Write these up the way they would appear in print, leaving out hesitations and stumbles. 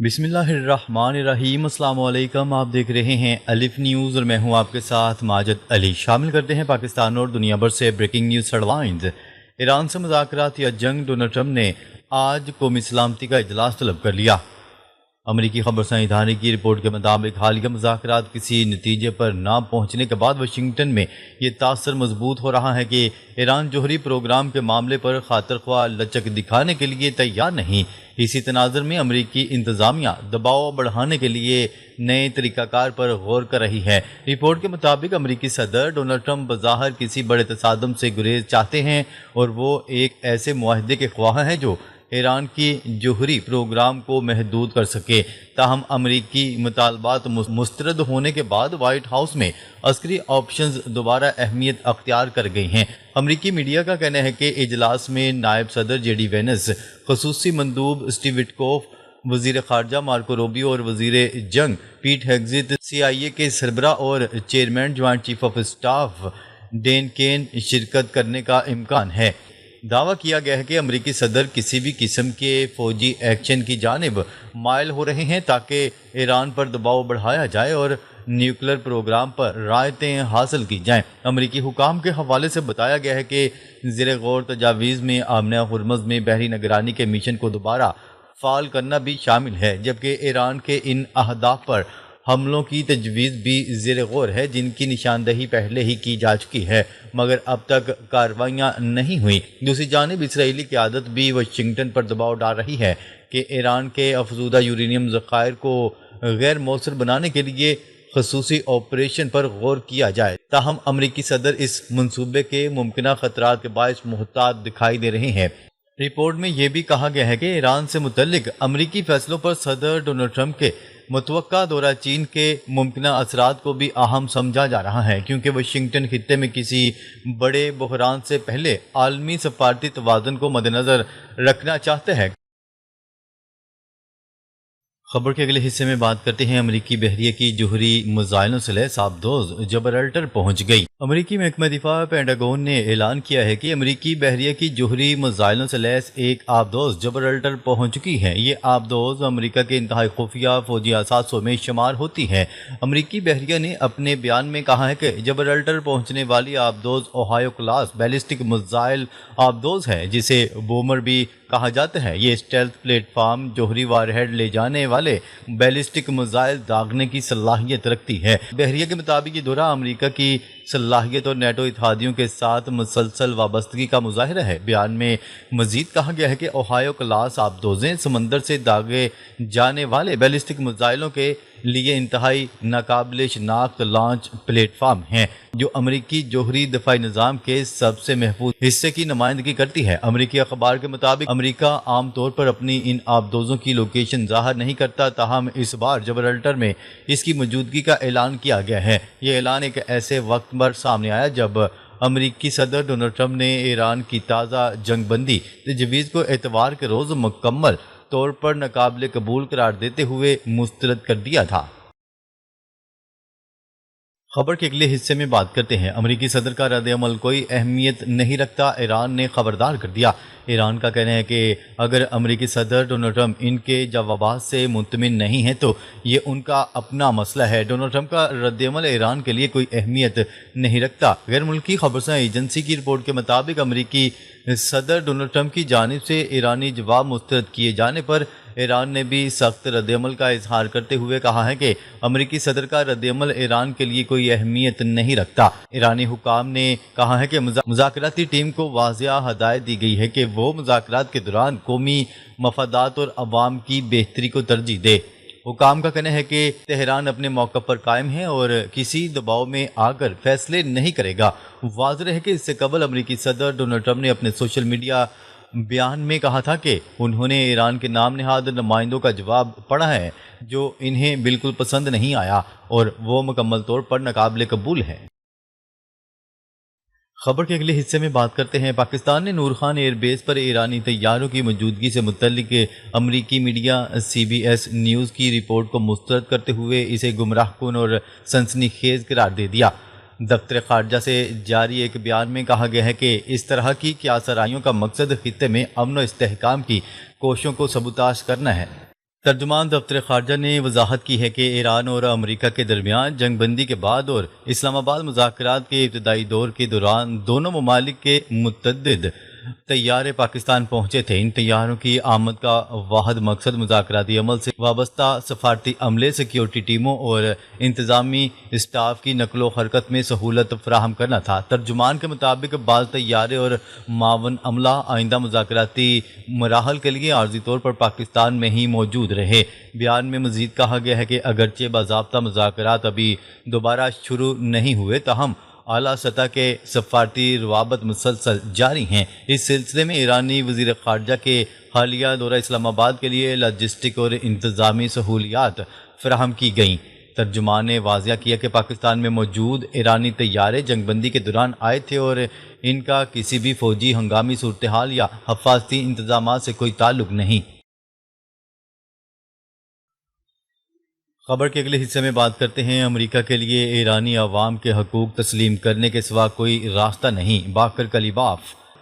बिस्मिल्लाहिर्रहमानिर्रहीम। अस्सलाम वालेकुम। आप देख रहे हैं अलिफ न्यूज़ और मैं हूं आपके साथ माजिद अली। शामिल करते हैं पाकिस्तान और दुनिया भर से ब्रेकिंग न्यूज़ हेडलाइंस। ईरान से मुज़ाकरात या जंग, डोनाल्ड ट्रंप ने आज कौमी सलामती का इजलास तलब कर लिया। अमरीकी खबरसां इदारे की रिपोर्ट के मुताबिक हालिया मुज़ाकरात किसी नतीजे पर ना पहुंचने के बाद वाशिंगटन में ये तासर मजबूत हो रहा है कि ईरान जोहरी प्रोग्राम के मामले पर खातिर ख्वाह लचक दिखाने के लिए तैयार नहीं। इसी तनाज़ुर में अमरीकी इंतज़ामिया दबाव बढ़ाने के लिए नए तरीक़ाकार पर गौर कर रही है। रिपोर्ट के मुताबिक अमरीकी सदर डोनाल्ड ट्रंप बज़ाहिर किसी बड़े तसादम से गुरेज चाहते हैं और वो एक ऐसे मुआहदे के ख्वाह हैं जो ईरान की जोहरी प्रोग्राम को महदूद कर सके। ताहम अमरीकी मुतालबात मुस्तरद होने के बाद वाइट हाउस में अस्करी ऑप्शंस दोबारा अहमियत अख्तियार कर गई हैं। अमरीकी मीडिया का कहना है कि इजलास में नायब सदर जेडी वेंस, खसूसी मंदूब स्टीव विटकोफ, वज़ीर ख़ारजा मार्को रूबियो और वज़ीर जंग पीट हेग्ज़िथ, CIA के सरबरा और chairman joint chief of staff Dan Caine शिरकत करने का इम्कान है। दावा किया गया है कि अमरीकी सदर किसी भी किस्म के फौजी एक्शन की जानिब माइल हो रहे हैं ताकि ईरान पर दबाव बढ़ाया जाए और न्यूक्लियर प्रोग्राम पर रायतें हासिल की जाएं। अमरीकी हुकाम के हवाले से बताया गया है कि ज़ेर गौर तजावीज़ में आमना हुर्मुज़ में बहरी निगरानी के मिशन को दोबारा फ़ाल करना भी शामिल है, जबकि ईरान के इन अहदाफ पर हमलों की तजवीज़ भी ज़ेर गौर है जिनकी निशानदही पहले ही की जा चुकी है, मगर अब तक कार्रवाइयाँ नहीं हुई। दूसरी जानिब इसराइली क़यादत भी वाशिंगटन पर दबाव डाल रही है कि ईरान के अफजूदा यूरेनियम ज़खायर को गैर मौसर बनाने के लिए खसूसी ऑपरेशन पर गौर किया जाए। ताहम अमरीकी सदर इस मंसूबे के मुमकिन खतरात के बायस मुहतात दिखाई दे रहे हैं। रिपोर्ट में यह भी कहा गया है कि ईरान से मुतल्लिक अमरीकी फैसलों पर सदर डोनाल्ड ट्रंप के मुतवक्का दौरा चीन के मुमकिन असरात को भी अहम समझा जा रहा है, क्योंकि वाशिंगटन खित्ते में किसी बड़े बहरान से पहले आलमी सफारती तवाज़ुन को मद्देनज़र रखना चाहते हैं। खबर के अगले हिस्से में बात करते हैं अमरीकी बहरिया की जोहरी मिसाइलों से लैस आबदोज जबराल्टर पहुंच गई। अमरीकी महकमा दिफा पेंटागन ने ऐलान किया है कि अमरीकी बहरिया की जोहरी मिसाइलों से लैस एक आबदोज जबराल्टर पहुंच चुकी है। ये आबदोज अमरीका के इंतहाई खुफिया फौजी असासों में शुमार होती है। अमरीकी बहरिया ने अपने बयान में कहा है कि जबराल्टर पहुंचने वाली आबदोज ओहायो क्लास बैलिस्टिक मिसाइल आबदोज है, जिसे बूमर भी कहा जाता है। ये स्टेल्थ प्लेटफॉर्म जोहरी वारहेड ले जाने वाले बैलिस्टिक मिसाइल दागने की सलाहियत रखती है। बहरिया के मुताबिक ये दौरा अमरीका की सलाहियत और नेटो इत्तेहादियों के साथ मुसलसल वाबस्तगी का मुजाहिरा है। बयान में मजीद कहा गया है कि ओहायो क्लास आबदोजें समंदर से दागे जाने वाले बैलिस्टिक मिसाइलों के लिए इंतहाई नाकाबिल शिनाख्त लॉन्च प्लेटफॉर्म हैं, जो अमरीकी जोहरी दफाई निज़ाम के सबसे महफूज हिस्से की नुमाइंदगी करती है। अमरीकी अखबार के मुताबिक अमरीका आमतौर पर अपनी इन आबदोजों की लोकेशन जाहिर नहीं करता, ताहम इस बार जबराल्टर में इसकी मौजूदगी का ऐलान किया गया है। ये ऐलान एक ऐसे वक्त पर सामने आया जब अमरीकी सदर डोनाल्ड ट्रंप ने ईरान की ताज़ा जंगबंदी तजवीज़ को एतवार के रोज़ मुकम्मल तौर पर नाकाबिल कबूल करार देते हुए मुस्तरद कर दिया था। खबर के अगले हिस्से में बात करते हैं अमरीकी सदर का रद्द-ए-अमल कोई अहमियत नहीं रखता, ईरान ने खबरदार कर दिया। ईरान का कहना है कि अगर अमरीकी सदर डोनाल्ड ट्रंप इनके जवाबात से मुतमिन नहीं है तो ये उनका अपना मसला है। डोनाल्ड ट्रंप का रद्द-ए-अमल ईरान के लिए कोई अहमियत नहीं रखता। गैर मुल्की खबरसां एजेंसी की रिपोर्ट के मुताबिक अमरीकी सदर डोनाल्ड ट्रंप की जानिब से ईरानी जवाब मुस्तरद किए जाने पर ईरान ने भी सख्त रद्द-ए-अमल का इजहार करते हुए कहा है कि अमरीकी सदर का रद्द-ए-अमल ईरान के लिए कोई अहमियत नहीं रखता। ईरानी हुकाम ने कहा है कि मुज़ाकराती टीम को वाज़िया हदायत दी गई है कि वो मुज़ाकरात के दौरान कौमी मफादात और अवाम की बेहतरी को तरजीह दे। हुकाम का कहना है कि तेहरान अपने मौक़िफ़ पर कायम है और किसी दबाव में आकर फैसले नहीं करेगा। वाज़ेह है कि इससे कबल अमरीकी सदर डोनाल्ड ट्रंप ने अपने सोशल मीडिया बयान में कहा था कि उन्होंने ईरान के नाम नहाद नुमाइंदों का जवाब पढ़ा है जो इन्हें बिल्कुल पसंद नहीं आया और वो मुकम्मल तौर पर नाकाबिल कबूल है। खबर के अगले हिस्से में बात करते हैं पाकिस्तान ने नूर खान एयरबेस पर ईरानी तैयारों की मौजूदगी से मुतल्लिक अमरीकी मीडिया CBS न्यूज़ की रिपोर्ट को मुस्तरद करते हुए इसे गुमराहकुन और सनसनीखेज करार दे दिया। दफ्तर खारजा से जारी एक बयान में कहा गया है कि इस तरह की क्यासराइयों का मकसद खित्ते में अमन व इस्तेहकाम की कोशिशों को सबूताश करना है। ترجمان دفتر خارجہ نے وضاحت کی ہے کہ ایران اور امریکہ کے درمیان جنگ بندی کے بعد اور اسلام آباد مذاکرات کے ابتدائی دور کے دوران دونوں ممالک کے متعدد طیارے پاکستان پہنچے تھے۔ ان طیاروں کی آمد کا واحد مقصد مذاکراتی عمل سے وابستہ سفارتی عملے، سیکیورٹی ٹیموں اور انتظامی اسٹاف کی نقل و حرکت میں سہولت فراہم کرنا تھا۔ ترجمان کے مطابق بعض طیارے اور معاون عملہ آئندہ مذاکراتی مراحل کے لیے عارضی طور پر پاکستان میں ہی موجود رہے۔ بیان میں مزید کہا گیا ہے کہ اگرچہ باضابطہ مذاکرات ابھی دوبارہ شروع نہیں ہوئے، تاہم اعلیٰ سطح کے سفارتی روابط مسلسل جاری ہیں۔ اس سلسلے میں ایرانی وزیر خارجہ کے حالیہ دورہ اسلام آباد کے لیے لاجسٹک اور انتظامی سہولیات فراہم کی گئیں۔ ترجمان نے واضح کیا کہ پاکستان میں موجود ایرانی طیارے جنگ بندی کے دوران آئے تھے اور ان کا کسی بھی فوجی ہنگامی صورتحال یا حفاظتی انتظامات سے کوئی تعلق نہیں۔ خبر کے اگلے حصے میں بات کرتے ہیں۔ امریکہ کے لیے ایرانی عوام کے حقوق تسلیم کرنے کے سوا کوئی راستہ نہیں، باقر کلیباف۔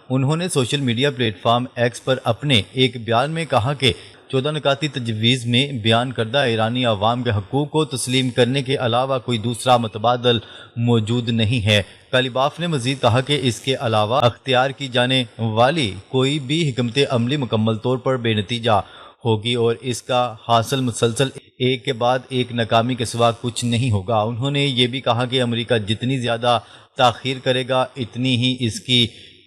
انہوں نے social media platform X پر اپنے ایک بیان میں کہا کہ 14 نکاتی تجویز میں بیان کردہ ایرانی عوام کے حقوق کو تسلیم کرنے کے علاوہ کوئی دوسرا متبادل موجود نہیں ہے۔ کلیباف نے مزید کہا کہ اس کے علاوہ اختیار کی جانے والی کوئی بھی حکمت عملی مکمل طور پر بے نتیجہ ہوگی اور اس کا حاصل مسلسل ایک کے بعد ایک ناکامی کے سوا کچھ نہیں ہوگا۔ انہوں نے یہ بھی کہا کہ امریکہ جتنی زیادہ تاخیر کرے گا، اتنی ہی اس کی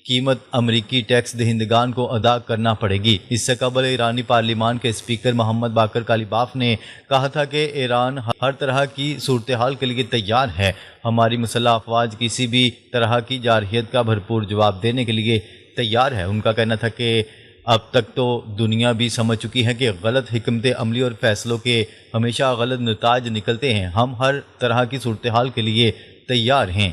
قیمت امریکی ٹیکس دہندگان کو ادا کرنا پڑے گی۔ اس سے قبل ایرانی پارلیمان کے اسپیکر محمد باقر کلیباف نے کہا تھا کہ ایران ہر طرح کی صورتحال کے لیے تیار ہے۔ ہماری مسلح افواج کسی بھی طرح کی جارحیت کا بھرپور جواب دینے کے لیے تیار ہے۔ ان کا کہنا تھا کہ اب تک تو دنیا بھی سمجھ چکی ہے کہ غلط حکمت عملی اور فیصلوں کے ہمیشہ غلط نتائج نکلتے ہیں۔ ہم ہر طرح کی صورتحال کے لیے تیار ہیں۔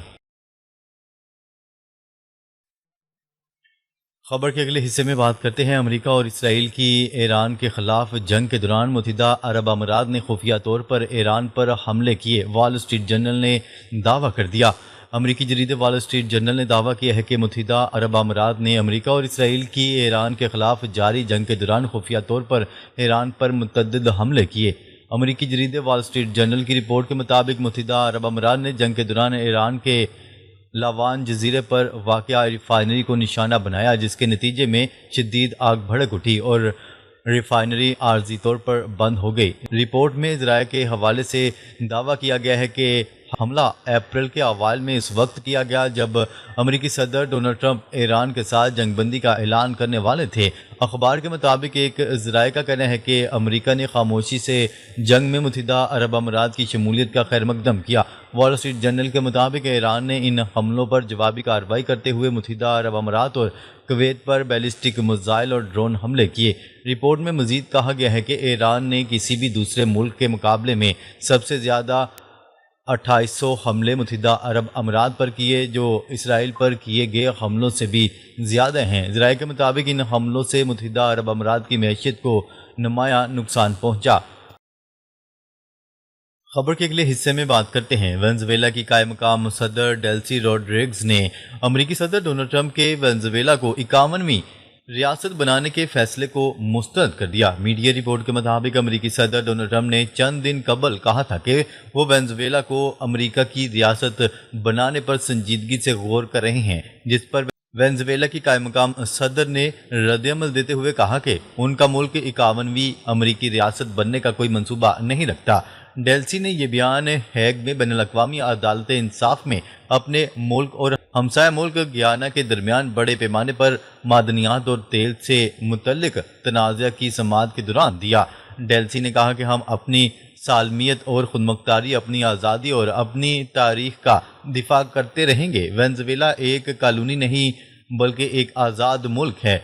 خبر کے اگلے حصے میں بات کرتے ہیں۔ امریکہ اور اسرائیل کی ایران کے خلاف جنگ کے دوران متحدہ عرب امارات نے خفیہ طور پر ایران پر حملے کیے، وال اسٹریٹ جرنل نے دعویٰ کر دیا۔ امریکی جریدے وال اسٹریٹ جرنل نے دعویٰ کیا ہے کہ متحدہ عرب امارات نے امریکہ اور اسرائیل کی ایران کے خلاف جاری جنگ کے دوران خفیہ طور پر ایران پر متعدد حملے کیے۔ امریکی جریدے وال اسٹریٹ جرنل کی رپورٹ کے مطابق متحدہ عرب امارات نے جنگ کے دوران ایران کے لاوان جزیرے پر واقع ریفائنری کو نشانہ بنایا، جس کے نتیجے میں شدید آگ بھڑک اٹھی اور ریفائنری عارضی طور پر بند ہو گئی۔ رپورٹ میں ذرائع کے حوالے سے دعویٰ کیا گیا ہے کہ حملہ اپریل کے اوائل میں اس وقت کیا گیا جب امریکی صدر ڈونلڈ ٹرمپ ایران کے ساتھ جنگ بندی کا اعلان کرنے والے تھے۔ اخبار کے مطابق ایک ذرائع کا کہنا ہے کہ امریکہ نے خاموشی سے جنگ میں متحدہ عرب امارات کی شمولیت کا خیر مقدم کیا۔ وال اسٹریٹ جرنل کے مطابق ایران نے ان حملوں پر جوابی کارروائی کرتے ہوئے متحدہ عرب امارات اور کویت پر بیلسٹک میزائل اور ڈرون حملے کیے۔ رپورٹ میں مزید کہا گیا ہے کہ ایران نے کسی بھی دوسرے ملک کے مقابلے میں سب سے زیادہ 2800 حملے متحدہ عرب امارات پر کیے، جو اسرائیل پر کیے گئے حملوں سے بھی زیادہ ہیں۔ ذرائع کے مطابق ان حملوں سے متحدہ عرب امارات کی معیشت کو نمایاں نقصان پہنچا۔ خبر کے اگلے حصے میں بات کرتے ہیں۔ وینزویلا کی قائم مقام صدر ڈیلسی روڈریگز نے امریکی صدر ڈونلڈ ٹرمپ کے وینزویلا کو 51ویں ریاست بنانے کے فیصلے کو مسترد کر دیا۔ میڈیا رپورٹ کے مطابق امریکی صدر ڈونلڈ ٹرمپ نے چند دن قبل کہا تھا کہ وہ وینزویلا کو امریکہ کی ریاست بنانے پر سنجیدگی سے غور کر رہے ہیں، جس پر وینزویلا کی قائم مقام صدر نے رد عمل دیتے ہوئے کہا کہ ان کا ملک 51ویں امریکی ریاست بننے کا کوئی منصوبہ نہیں رکھتا۔ ڈیلسی نے یہ بیان ہیگ میں بین الاقوامی عدالت انصاف میں اپنے ملک اور ہمسایہ ملک گیانا کے درمیان بڑے پیمانے پر معدنیات اور تیل سے متعلق تنازع کی سماعت کے دوران دیا۔ ڈیلسی نے کہا کہ ہم اپنی سالمیت اور خودمختاری، اپنی آزادی اور اپنی تاریخ کا دفاع کرتے رہیں گے۔ وینزویلا ایک کالونی نہیں بلکہ ایک آزاد ملک ہے۔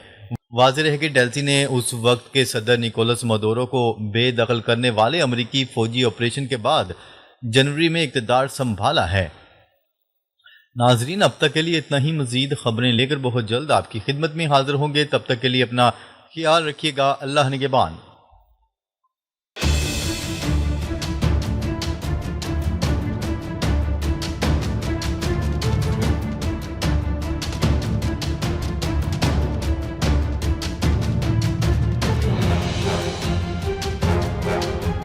واضح ہے کہ ڈیلسی نے اس وقت کے صدر نیکولس مادورو کو بے دخل کرنے والے امریکی فوجی آپریشن کے بعد جنوری میں اقتدار سنبھالا ہے۔ ناظرین، اب تک کے لیے اتنا ہی۔ مزید خبریں لے کر بہت جلد آپ کی خدمت میں حاضر ہوں گے۔ تب تک کے لیے اپنا خیال رکھیے گا۔ اللہ نگہبان۔